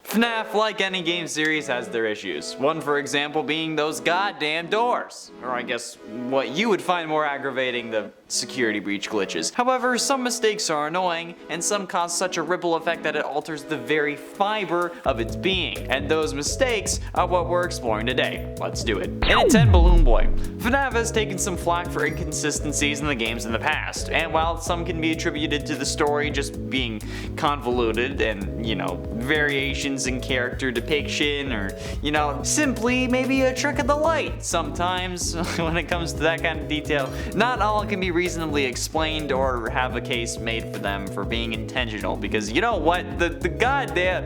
FNAF, like any game series, has their issues. One, for example, being those goddamn doors. Or I guess what you would find more aggravating, the security breach glitches. However, some mistakes are annoying, and some cause such a ripple effect that it alters the very fiber of its being. And those mistakes are what we're exploring today. Let's do it. In at 10, Balloon Boy. FNAF has taken some flack for inconsistencies in the games in the past, and while some can be attributed to the story just being convoluted and, you know, variations in character depiction, or, you know, simply maybe a trick of the light sometimes when it comes to that kind of detail, not all can be reasonably explained or have a case made for them for being intentional, because you know what, the goddamn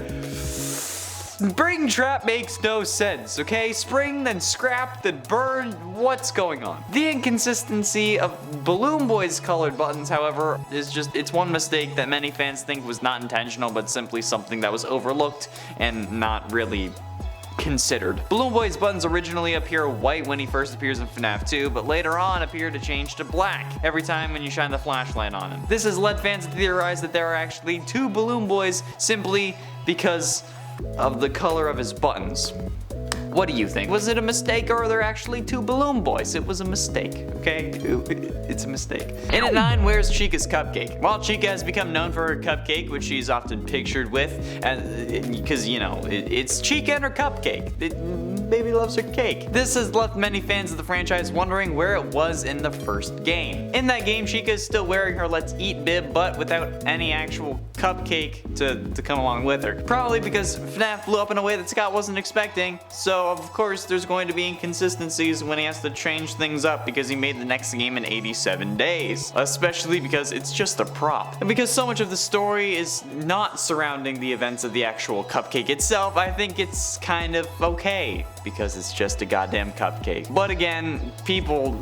springtrap makes no sense, okay? Spring, then scrap, then burn, what's going on? The inconsistency of Balloon Boy's colored buttons, however, is it's one mistake that many fans think was not intentional, but simply something that was overlooked and not really considered. Balloon Boy's buttons originally appear white when he first appears in FNAF 2, but later on appear to change to black every time when you shine the flashlight on him. This has led fans to theorize that there are actually two Balloon Boys simply because of the color of his buttons. What do you think? Was it a mistake, or are there actually two Balloon Boys? It was a mistake, okay? It's a mistake. In at 9, where's Chica's cupcake? Well, Chica has become known for her cupcake, which she's often pictured with, because, you know, it's Chica and her cupcake. Baby loves her cake. This has left many fans of the franchise wondering where it was in the first game. In that game, Chica is still wearing her Let's Eat bib, but without any actual cupcake to come along with her. Probably because FNAF blew up in a way that Scott wasn't expecting, so of course there's going to be inconsistencies when he has to change things up because he made the next game in 87 days. Especially because it's just a prop. And because so much of the story is not surrounding the events of the actual cupcake itself, I think it's kind of okay, because it's just a goddamn cupcake. But again, people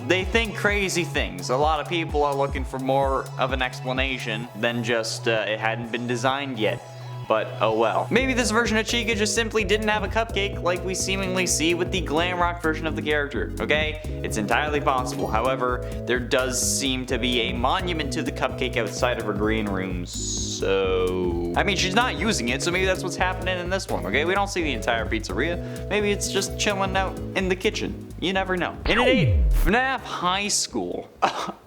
they think crazy things. A lot of people are looking for more of an explanation than just it hadn't been designed yet. But oh well. Maybe this version of Chica just simply didn't have a cupcake like we seemingly see with the glam rock version of the character, okay? It's entirely possible. However, there does seem to be a monument to the cupcake outside of her green room, so I mean, she's not using it, so maybe that's what's happening in this one, okay? We don't see the entire pizzeria. Maybe it's just chilling out in the kitchen. You never know. In at 8, FNAF High School.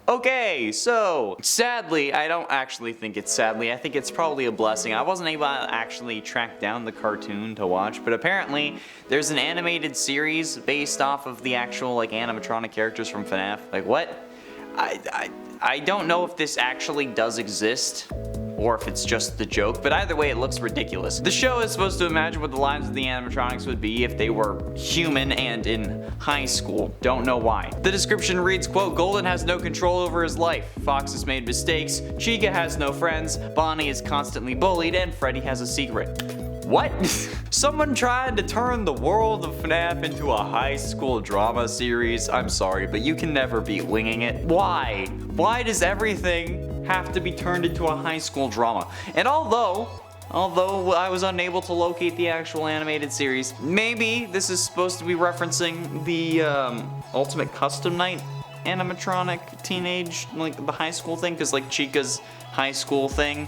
Okay, so sadly, I don't actually think it's sadly. I think it's probably a blessing. I wasn't able to actually track down the cartoon to watch, but apparently there's an animated series based off of the actual like animatronic characters from FNAF. Like what? I don't know if this actually does exist, or if it's just the joke, but either way it looks ridiculous. The show is supposed to imagine what the lives of the animatronics would be if they were human and in high school. Don't know why. The description reads, quote, Golden has no control over his life, Fox has made mistakes, Chica has no friends, Bonnie is constantly bullied, and Freddy has a secret. What? Someone tried to turn the world of FNAF into a high school drama series? I'm sorry, but you can never beat winging it. Why? Why does everything have to be turned into a high school drama? And although I was unable to locate the actual animated series, maybe this is supposed to be referencing the Ultimate Custom Night animatronic teenage, like the high school thing, because like Chica's high school thing,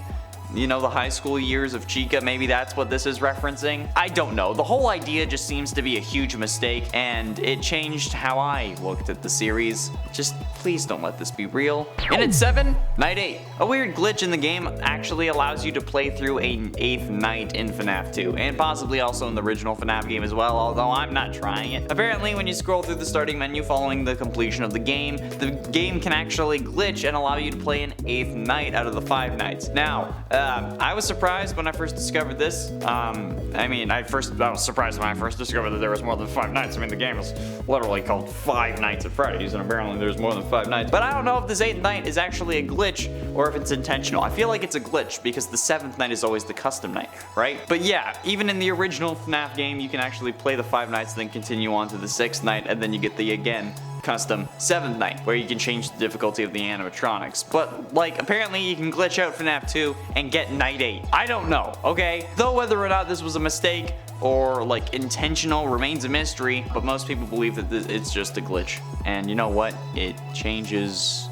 you know, the high school years of Chica, maybe that's what this is referencing. I don't know. The whole idea just seems to be a huge mistake, and it changed how I looked at the series. Just please don't let this be real. In at 7, Night 8. A weird glitch in the game actually allows you to play through an 8th night in FNAF 2, and possibly also in the original FNAF game as well, although I'm not trying it. Apparently, when you scroll through the starting menu following the completion of the game can actually glitch and allow you to play an 8th night out of the 5 nights. Now, I was surprised when I first discovered this. I was surprised when I first discovered that there was more than 5 nights. I mean, the game is literally called 5 Nights at Freddy's, and apparently there's more than 5 nights. But I don't know if this 8th night is actually a glitch or if it's intentional. I feel like it's a glitch because the 7th night is always the custom night, right? But yeah, even in the original FNAF game, you can actually play the 5 nights, then continue on to the 6th night, and then you get the again custom 7th night, where you can change the difficulty of the animatronics. But like, apparently you can glitch out FNAF 2 and get Night 8. I don't know, okay? Though whether or not this was a mistake or like intentional remains a mystery, but most people believe that it's just a glitch. And you know what? It changes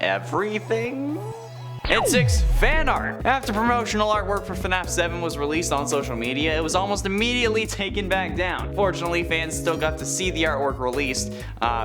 everything? And 6. Fan art. After promotional artwork for FNAF 7 was released on social media, it was almost immediately taken back down. Fortunately, fans still got to see the artwork released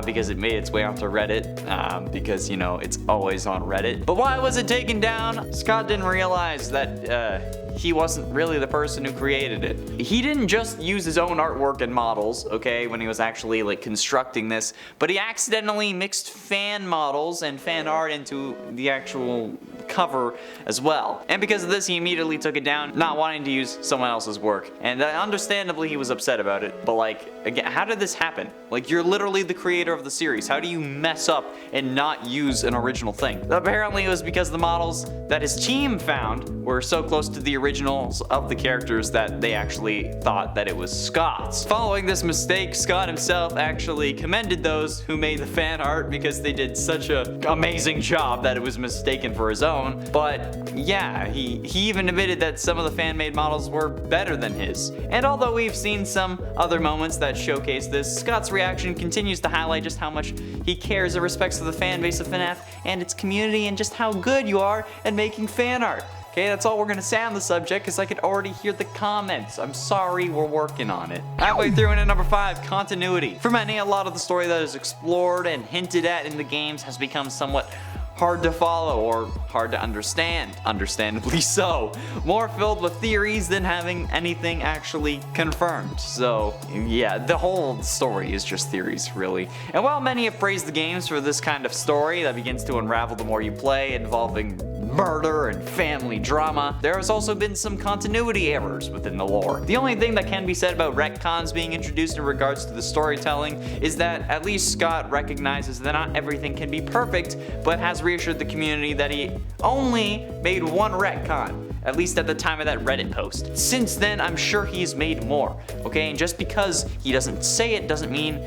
because it made its way onto Reddit, because, you know, it's always on Reddit. But why was it taken down? Scott didn't realize that he wasn't really the person who created it. He didn't just use his own artwork and models, okay, when he was actually like constructing this, but he accidentally mixed fan models and fan art into the actual cover as well. And because of this, he immediately took it down, not wanting to use someone else's work. And understandably, he was upset about it. But like, again, how did this happen? Like, you're literally the creator of the series. How do you mess up and not use an original thing? Apparently, it was because the models that his team found were so close to the originals of the characters that they actually thought that it was Scott's. Following this mistake, Scott himself actually commended those who made the fan art because they did such an amazing job that it was mistaken for his own. But yeah, he even admitted that some of the fan-made models were better than his. And although we've seen some other moments that showcase this, Scott's reaction continues to highlight just how much he cares and respects the fan base of FNAF and its community, and just how good you are at making fan art. Okay, that's all we're gonna say on the subject, because I could already hear the comments. I'm sorry, we're working on it. Halfway through, and at number 5, continuity. For many, a lot of the story that is explored and hinted at in the games has become somewhat hard to follow or hard to understand. Understandably so. More filled with theories than having anything actually confirmed. So yeah, the whole story is just theories, really. And while many have praised the games for this kind of story that begins to unravel the more you play, involving murder and family drama, there has also been some continuity errors within the lore. The only thing that can be said about retcons being introduced in regards to the storytelling is that at least Scott recognizes that not everything can be perfect, but has reassured the community that he only made one retcon, at least at the time of that Reddit post. Since then, I'm sure he's made more, okay? And just because he doesn't say it doesn't mean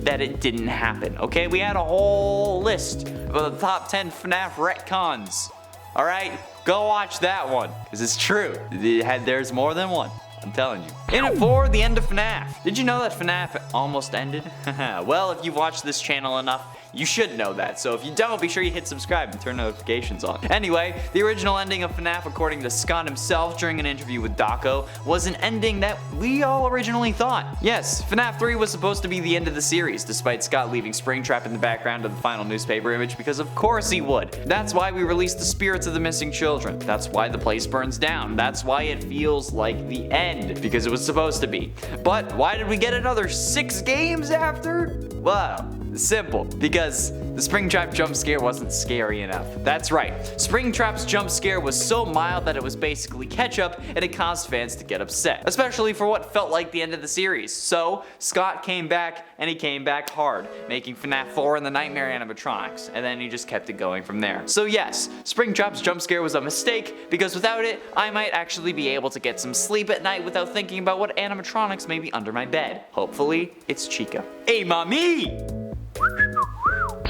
that it didn't happen, okay? We had a whole list of the top 10 FNAF retcons. Alright, go watch that one, because it's true. There's more than one, I'm telling you. In at 4, the end of FNAF. Did you know that FNAF almost ended? Well, if you've watched this channel enough, you should know that. So if you don't, be sure you hit subscribe and turn notifications on. Anyway, the original ending of FNAF, according to Scott himself during an interview with Daco, was an ending that we all originally thought. Yes, FNAF 3 was supposed to be the end of the series, despite Scott leaving Springtrap in the background of the final newspaper image, because of course he would. That's why we released the spirits of the missing children. That's why the place burns down. That's why it feels like the end, because it was supposed to be. But why did we get another 6 games after? Well, simple, because the Springtrap jump scare wasn't scary enough. That's right, Springtrap's jump scare was so mild that it was basically ketchup, and it caused fans to get upset, especially for what felt like the end of the series. So Scott came back, and he came back hard, making FNAF 4 and the Nightmare animatronics, and then he just kept it going from there. So yes, Springtrap's jump scare was a mistake, because without it, I might actually be able to get some sleep at night without thinking about what animatronics may be under my bed. Hopefully, it's Chica. Hey, mommy!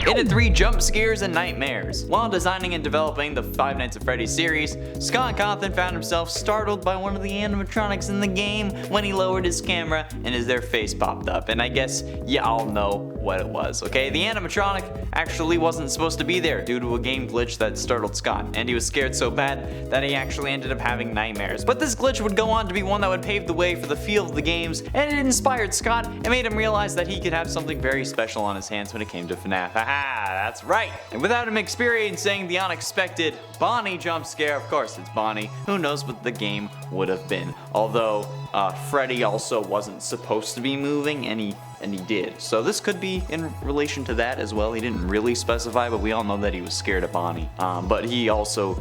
In at 3, jump scares and nightmares. While designing and developing the Five Nights at Freddy's series, Scott Cawthon found himself startled by one of the animatronics in the game when he lowered his camera and their face popped up. And I guess you all know what it was, okay? The animatronic actually wasn't supposed to be there due to a game glitch that startled Scott, and he was scared so bad that he actually ended up having nightmares. But this glitch would go on to be one that would pave the way for the feel of the games, and it inspired Scott and made him realize that he could have something very special on his hands when it came to FNAF. Haha, that's right! And without him experiencing the unexpected Bonnie jump scare, of course it's Bonnie, who knows what the game would have been. Although, Freddy also wasn't supposed to be moving, and he did. So this could be in relation to that as well. He didn't really specify, but we all know that he was scared of Bonnie. But he also,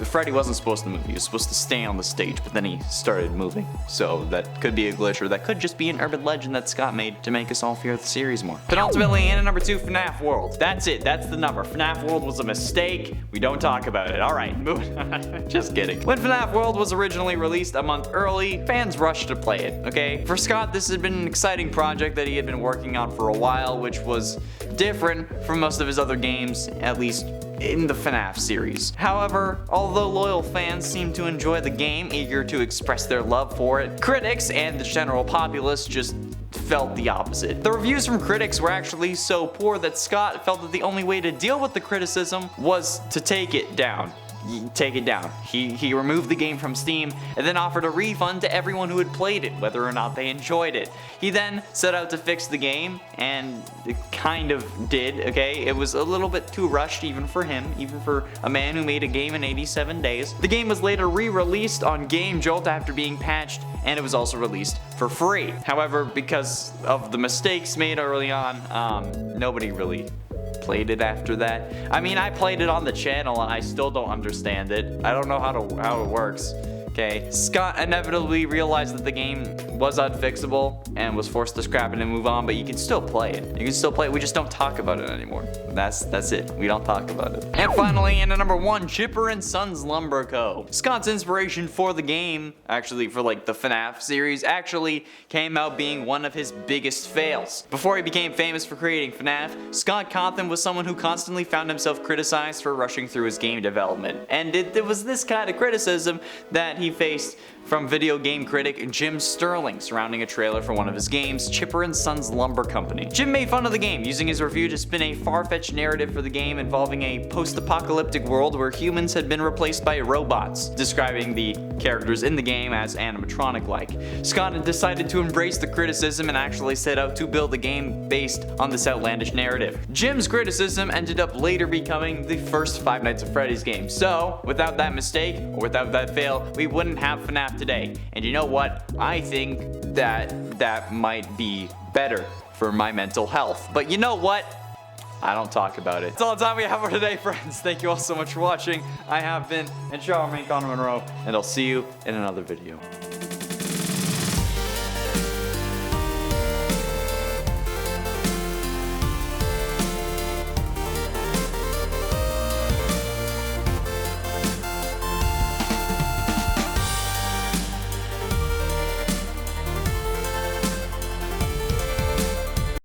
Freddy wasn't supposed to move. He was supposed to stay on the stage, but then he started moving. So that could be a glitch, or that could just be an urban legend that Scott made to make us all fear the series more. But ultimately, in at number 2, FNAF World. That's it, that's the number. FNAF World was a mistake. We don't talk about it. Alright, moving on. Just kidding. When FNAF World was originally released a month early, fans rushed to play it, okay? For Scott, this had been an exciting project that he had been working on for a while, which was different from most of his other games, at least in the FNAF series. However, although loyal fans seemed to enjoy the game, eager to express their love for it, critics and the general populace just felt the opposite. The reviews from critics were actually so poor that Scott felt that the only way to deal with the criticism was to take it down. take it down. He removed the game from Steam and then offered a refund to everyone who had played it, whether or not they enjoyed it. He then set out to fix the game, and it kind of did, okay? It was a little bit too rushed even for him, even for a man who made a game in 87 days. The game was later re-released on Game Jolt after being patched, and it was also released for free. However, because of the mistakes made early on, nobody really played it after that. I mean, I played it on the channel and I still don't understand it. I don't know how it works. Okay, Scott inevitably realized that the game was unfixable and was forced to scrap it and move on, but you can still play it. You can still play it, we just don't talk about it anymore. That's it, we don't talk about it. And finally, in at number 1, Chipper and Sons Lumber Co. Scott's inspiration for the game, actually for like the FNAF series, actually came out being one of his biggest fails. Before he became famous for creating FNAF, Scott Cawthon was someone who constantly found himself criticized for rushing through his game development. And it was this kind of criticism that he faced from video game critic Jim Sterling surrounding a trailer for one of his games, Chipper and Sons Lumber Company. Jim made fun of the game, using his review to spin a far-fetched narrative for the game involving a post-apocalyptic world where humans had been replaced by robots, describing the characters in the game as animatronic-like. Scott had decided to embrace the criticism and actually set out to build a game based on this outlandish narrative. Jim's criticism ended up later becoming the first Five Nights at Freddy's game, so without that mistake, or without that fail, we wouldn't have FNAF today. And you know what? I think that might be better for my mental health. But you know what? I don't talk about it. That's all the time we have for today, friends. Thank you all so much for watching. I have been and Charmaine Connor Monroe, and I'll see you in another video.